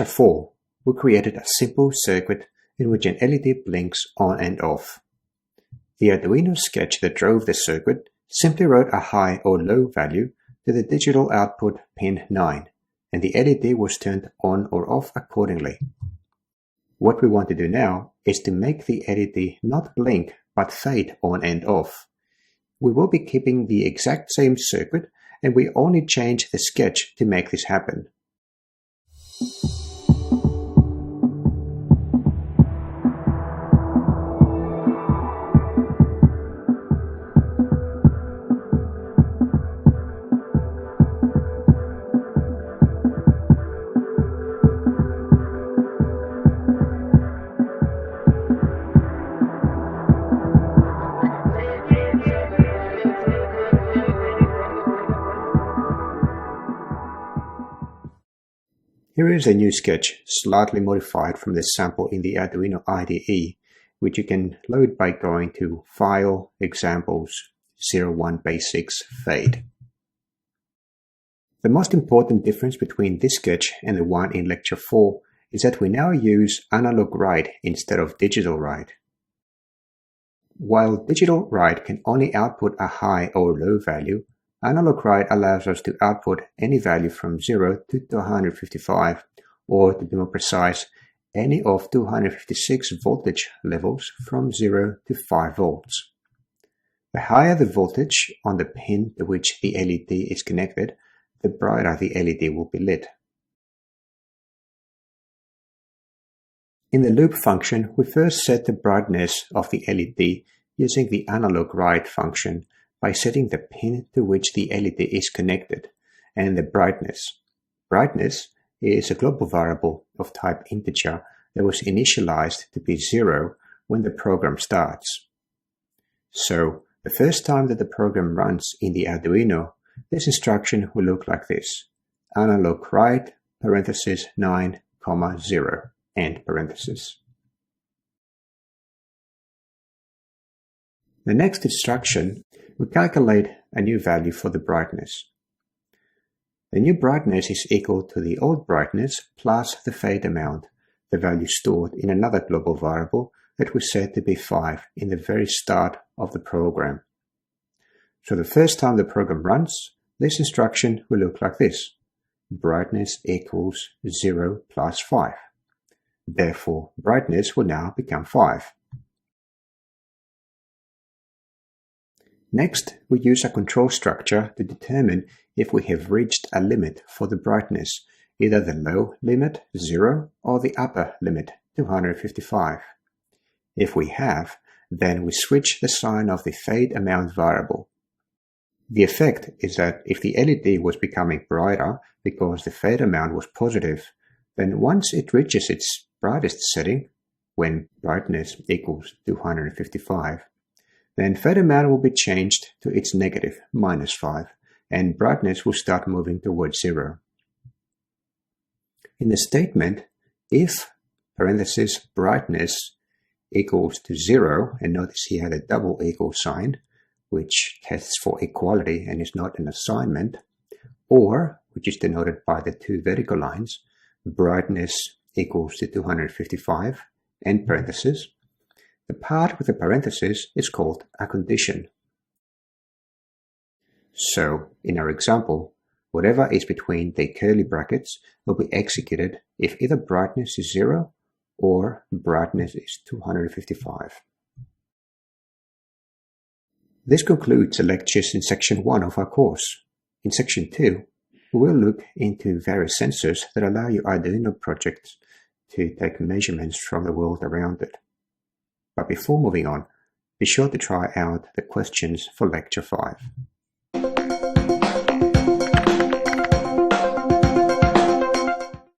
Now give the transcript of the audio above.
lecture 4, we created a simple circuit in which an LED blinks on and off. The Arduino sketch that drove the circuit simply wrote a high or low value to the digital output pin 9, and the LED was turned on or off accordingly. What we want to do now is to make the LED not blink but fade on and off. We will be keeping the exact same circuit, and we only change the sketch to make this happen. Here is a new sketch, slightly modified from the sample in the Arduino IDE, which you can load by going to File, Examples, 01 Basics, Fade. The most important difference between this sketch and the one in Lecture 4 is that we now use analog write instead of digital write. While digital write can only output a high or low value, analog write allows us to output any value from 0 to 255, or to be more precise, any of 256 voltage levels from 0 to 5 volts. The higher the voltage on the pin to which the LED is connected, the brighter the LED will be lit. In the loop function, we first set the brightness of the LED using the analog write function by setting the pin to which the LED is connected and the brightness. Brightness is a global variable of type integer that was initialized to be 0 when the program starts. So, the first time that the program runs in the Arduino, this instruction will look like this: analog write, parenthesis 9, 0, end parenthesis. The next instruction, we calculate a new value for the brightness. The new brightness is equal to the old brightness plus the fade amount, the value stored in another global variable that we set to be 5 in the very start of the program. So the first time the program runs, this instruction will look like this: brightness equals 0 plus 5. Therefore, brightness will now become 5. Next, we use a control structure to determine if we have reached a limit for the brightness, either the low limit, 0, or the upper limit, 255. If we have, then we switch the sign of the fade amount variable. The effect is that if the LED was becoming brighter because the fade amount was positive, then once it reaches its brightest setting, when brightness equals 255, then fade amount will be changed to its negative, -5, and brightness will start moving towards 0. In the statement, if parenthesis brightness equals to 0, and notice here the double equal sign, which tests for equality and is not an assignment, or, which is denoted by the two vertical lines, brightness equals to 255, end parenthesis, the part with the parenthesis is called a condition. So, in our example, whatever is between the curly brackets will be executed if either brightness is 0 or brightness is 255. This concludes the lectures in Section 1 of our course. In Section 2, we will look into various sensors that allow your Arduino project to take measurements from the world around it. But before moving on, be sure to try out the questions for Lecture 5.